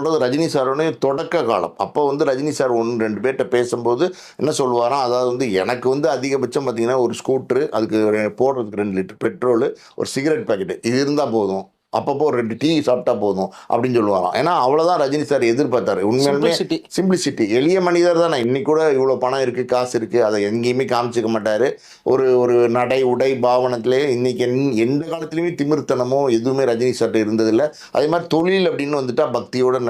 சொல்கிறது ரஜினி சாரோட தொடக்க காலம். அப்போ வந்து ரஜினி சார் 1, 2 பேர்கிட்ட பேசும்போது என்ன சொல்லுவாராம், அதாவது வந்து எனக்கு வந்து அதிகபட்சம் பார்த்தீங்கன்னா ஒரு ஸ்கூட்ரு, அதுக்கு போடுறதுக்கு 2 லிட்டர் பெட்ரோலு, ஒரு சிகரெட் பாக்கெட்டு இது இருந்தால் போதும். அப்பப்போ ஒரு 2 டீ சாப்பிட்டா போதும் அப்படின்னு சொல்லுவாராம். ஏன்னா அவ்வளோதான் ரஜினி சார் எதிர்பார்த்தாரு. உண்மையாலுமே சிம்பிள்சிட்டி. சிம்பிளிசிட்டி, எளிய மனிதர் தானே. இன்னைக்கு கூட இவ்வளோ பணம் இருக்குது, காசு இருக்குது, அதை எங்கேயுமே காமிச்சிக்க மாட்டார். ஒரு ஒரு நடை உடை பாவனத்திலே இன்னைக்கு எந்த காலத்துலேயுமே திமிர்த்தனமோ எதுவுமே ரஜினி சார்ட்ட இருந்ததில்லை. அதே மாதிரி தொழில் அப்படின்னு வந்துட்டா பக்தியோடு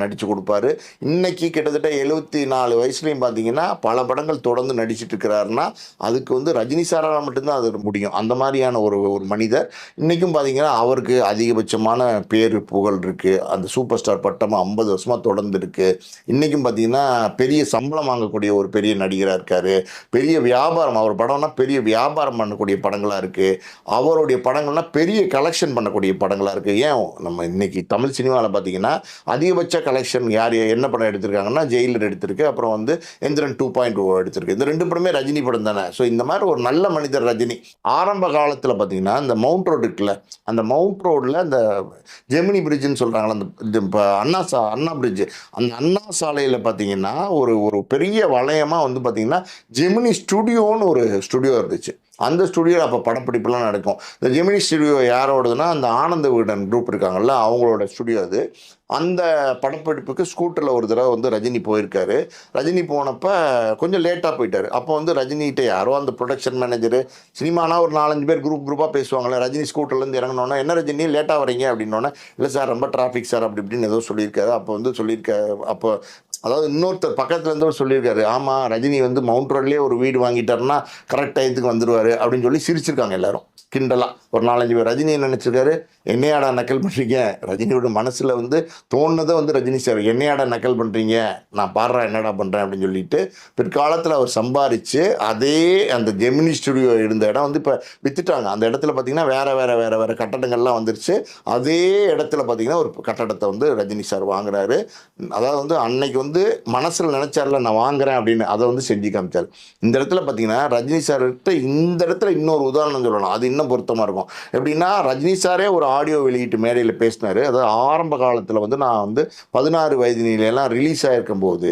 நடித்து கொடுப்பாரு. இன்னைக்கு கிட்டத்தட்ட 74 வயசுலையும் பார்த்தீங்கன்னா பல படங்கள் தொடர்ந்து நடிச்சிட்டு இருக்கிறாருன்னா அதுக்கு வந்து ரஜினி சாரால் மட்டும்தான் அது முடியும். அந்த மாதிரியான ஒரு ஒரு மனிதர். இன்றைக்கும் பார்த்தீங்கன்னா அவருக்கு அதிகபட்சமான பேர் புகழ் இருக்குது. அந்த சூப்பர் ஸ்டார் பட்டமாக 50 வருஷமாக தொடர்ந்து இருக்குது. இன்றைக்கும் பார்த்தீங்கன்னா பெரிய சம்பளம் வாங்கக்கூடிய ஒரு பெரிய நடிகராக இருக்கார். பெரிய வியாபாரம், அவர் படம்னா பெரிய வியாபாரம் பண்ணக்கூடிய படங்களாக இருக்குது. அவருடைய படங்கள்னால் பெரிய கலெக்ஷன் பண்ணக்கூடிய படங்களாக இருக்குது. ஏன் நம்ம இன்றைக்கி தமிழ் சினிமாவில் பார்த்தீங்கன்னா அதிகபட்ச கலெக்ஷன் யார் என்ன படம் எடுத்திருக்காங்கன்னா ஜெயிலர் எடுத்திருக்கு, அப்புறம் வந்து எந்திரன் 2.0 எடுத்திருக்கு. இந்த 2 படமே ரஜினி படம் தானே. ஸோ இந்த மாதிரி ஒரு நல்ல மனிதர் ரஜினி. ஆரம்ப காலத்தில் பார்த்தீங்கன்னா இந்த மவுண்ட் ரோடு இருக்குல்ல, அந்த மவுண்ட் ரோடில் அந்த ஜெமினி பிரிட்ஜுன்னு சொல்கிறாங்களா, அந்த இப்போ அண்ணா பிரிட்ஜு, அந்த அண்ணா சாலையில் பார்த்தீங்கன்னா ஒரு ஒரு பெரிய வளையமாக வந்து பார்த்தீங்கன்னா ஜெமினி ஸ்டுடியோன்னு ஒரு ஸ்டுடியோ இருந்துச்சு. அந்த ஸ்டுடியோவில் அப்போ படப்பிடிப்புலாம் நடக்கும். இந்த ஜெமினி ஸ்டுடியோ யாரோடதுன்னா அந்த ஆனந்த விகடன் குரூப் இருக்காங்கல்ல, அவங்களோட ஸ்டுடியோ அது. அந்த படப்பிடிப்புக்கு ஸ்கூட்டரில் ஒரு தடவை வந்து ரஜினி போயிருக்காரு. ரஜினி போனப்போ கொஞ்சம் லேட்டாக போயிட்டார். அப்போ வந்து ரஜினிகிட்ட யாரோ அந்த ப்ரொடக்ஷன் மேனேஜரு, சினிமானா ஒரு 4-5 பேர் குரூப்பாக பேசுவாங்களே, ரஜினி ஸ்கூட்டர்லேருந்து இறங்கினோன்னா என்ன ரஜினி லேட்டாக வரீங்க அப்படின்னோன்னே, இல்லை சார் ரொம்ப டிராஃபிக் சார் அப்படி இப்படின்னு ஏதோ சொல்லியிருக்காரு. அப்போ வந்து அப்போ அதாவது இன்னொருத்தர் பக்கத்தில் இருந்தவர் சொல்லியிருக்காரு, ஆமாம் ரஜினி வந்து மவுண்ட் ரோட்லேயே ஒரு வீடு வாங்கிட்டாருன்னா கரெக்ட் டயத்துக்கு வந்துடுவார் அப்படின்னு சொல்லி சிரிச்சிருக்காங்க எல்லாரும் கிண்டலாக. ஒரு 4-5 பேர் ரஜினி நினச்சிருக்காரு, என்னையாடா நக்கல் பண்ணுறீங்க, ரஜினியோட மனசில் வந்து தோணுனதை வந்து ரஜினி சார் என்னையாடா நக்கல் பண்ணுறீங்க, நான் பாடுறேன் என்னடா பண்ணுறேன் அப்படின்னு சொல்லிட்டு பிற்காலத்தில் அவர் சம்பாரித்து அதே அந்த ஜெமினி ஸ்டுடியோ இருந்த இடம் வந்து இப்போ விற்றுட்டாங்க. அந்த இடத்துல பார்த்திங்கன்னா வேறு கட்டடங்கள்லாம் வந்துருச்சு. அதே இடத்துல பார்த்திங்கன்னா ஒரு கட்டடத்தை வந்து ரஜினி சார் வாங்குறாரு. அதாவது வந்து அன்னைக்கு வந்து மனசில் நினச்சார்ல நான் வாங்குறேன் அப்படின்னு, அதை வந்து செஞ்சு காமிச்சார். இந்த இடத்துல பார்த்திங்கன்னா ரஜினி சார்கிட்ட இந்த இடத்துல இன்னொரு உதாரணம் சொல்லலாம், அது இன்னும் பொருத்தமாக இருக்கும். எப்படின்னா ரஜினி சாரே ஒரு ஆடியோ வெளியீட்டு மேடையில் பேசினார். அதாவது ஆரம்ப காலத்தில் வந்து நான் வந்து 16 வயதினிலாம் ரிலீஸ் ஆகிருக்கும் போது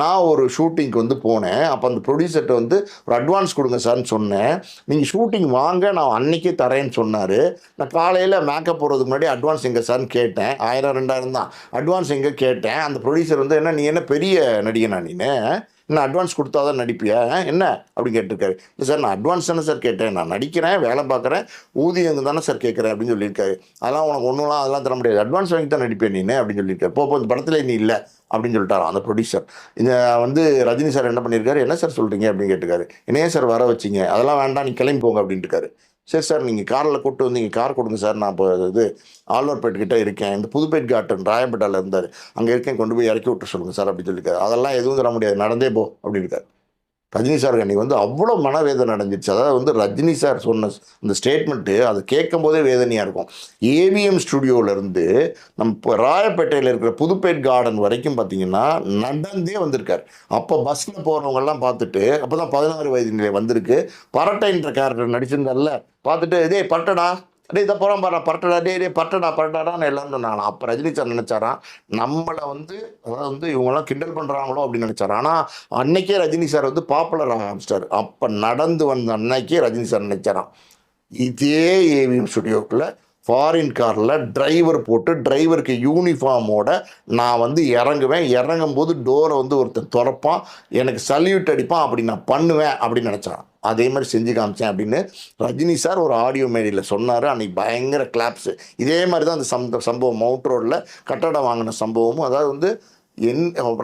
நான் ஒரு ஷூட்டிங்க்கு வந்து போனேன். அப்போ அந்த ப்ரொடியூசர்கிட்ட வந்து ஒரு அட்வான்ஸ் கொடுங்க சார்னு சொன்னேன். நீங்கள் ஷூட்டிங் வாங்க நான் அன்றைக்கே தரேன்னு சொன்னார். நான் காலையில் மேக்கப் போகிறதுக்கு முன்னாடி அட்வான்ஸ் எங்கே சார்னு கேட்டேன். 1000-2000 தான் அட்வான்ஸ் எங்கே கேட்டேன். அந்த ப்ரொடியூசர் வந்து என்ன நீ என்ன பெரிய நடிகனா நீனு, என்ன அட்வான்ஸ் கொடுத்தா தான் நடிப்பியா என்ன அப்படின்னு கேட்டிருக்காரு. இல்லை சார் நான் அட்வான்ஸ் தானே சார் கேட்டேன், நான் நடிக்கிறேன் வேலை பார்க்குறேன் ஊதியம் தானே சார் கேட்குறேன் அப்படின்னு சொல்லியிருக்காரு. அதெல்லாம் உனக்கு ஒன்றுலாம் அதெல்லாம் தர முடியாது, அட்வான்ஸ் வாங்கி தான் நடிப்பேன் நீனு அப்படின்னு சொல்லியிருக்காரு. போ இந்த படத்தில் நீ இல்லை அப்படின்னு சொல்லிட்டாராம் அந்த ப்ரொடியூசர். இந்த வந்து ரஜினி சார் என்ன பண்ணியிருக்காரு, என்ன சார் சொல்கிறீங்க அப்படின்னு கேட்டுக்காரு. என்னையே சார் வர வச்சிங்க, அதெல்லாம் வேண்டாம் நீ கிளம்பி போங்க அப்படின்ட்டு இருக்காரு. சரி சார் நீங்கள் காரில் கூப்பிட்டு வந்து இங்கே கார் கொடுங்க சார், நான் இப்போ இது ஆழ்வார்பேட்டுக்கிட்ட இருக்கேன், இந்த புதுப்பேட் கார்டன் ராயப்பேட்டாவில் இருந்தார், அங்கே இருக்கேன், கொண்டு போய் இறக்கி விட்டு சொல்லுங்கள் சார் அப்படின்னு சொல்லியிருக்காரு. அதெல்லாம் எதுவும் தர முடியாது, நடந்தே போ அப்படின்னு இருக்காரு. ரஜினி சார் அன்றைக்கி வந்து அவ்வளோ மனவேதனை அடைஞ்சிருச்சு. அதாவது வந்து ரஜினி சார் சொன்ன இந்த ஸ்டேட்மெண்ட்டு அது கேட்கும் போதே வேதனையாக இருக்கும். ஏவிஎம் ஸ்டுடியோவிலேருந்து நம்ம இப்போ ராயப்பேட்டையில் இருக்கிற புதுப்பேட் கார்டன் வரைக்கும் பார்த்தீங்கன்னா நடந்தே வந்திருக்கார். அப்போ பஸ்ஸில் போகிறவங்கெல்லாம் பார்த்துட்டு, அப்போ தான் 16 வயது நிலை வந்திருக்கு, பரட்டைன்ற கேரக்டர் நடிச்சிருந்தார்ல, பார்த்துட்டு இதே பரட்டடா டே இதை போகிறான் பாரு பரட்டடா டே பரட்டடான்னு எல்லாரும் சொன்னாங்க. அப்போ ரஜினி சார் நினச்சாராம் நம்மளை வந்து அதாவது வந்து இவங்கெல்லாம் கிண்டல் பண்ணுறாங்களோ அப்படின்னு நினச்சார். ஆனால் அன்னைக்கே ரஜினி சார் வந்து பாப்புலர் ஆரம்பிச்சிட்டார். அப்போ நடந்து வந்த அன்னைக்கே ரஜினி சார் நினச்சாராம் இதே ஏவிஎம் ஸ்டுடியோக்குள்ளே ஃபாரின் காரில் டிரைவர் போட்டு டிரைவருக்கு யூனிஃபார்மோட நான் வந்து இறங்குவேன், இறங்கும்போது டோரை வந்து ஒருத்தர் திறப்பான், எனக்கு சல்யூட் அடிப்பான், அப்படி நான் பண்ணுவேன் அப்படின்னு நினச்சான். அதே மாதிரி செஞ்சு காமிச்சேன் அப்படின்னு ரஜினி சார் ஒரு ஆடியோ மேடையில் சொன்னார். அன்றைக்கி பயங்கர கிளாப்ஸு. இதே மாதிரி தான் அந்த சம்பவம் மவுண்ட் ரோடில் கட்டடம் வாங்கின சம்பவமும். அதாவது வந்து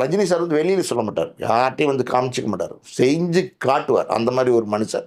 ரஜினி சார் வந்து வெளியில் சொல்ல மாட்டார், யார்ட்டையும் வந்து காமிச்சிக்க மாட்டார், செஞ்சு காட்டுவார். அந்த மாதிரி ஒரு மனுஷர்.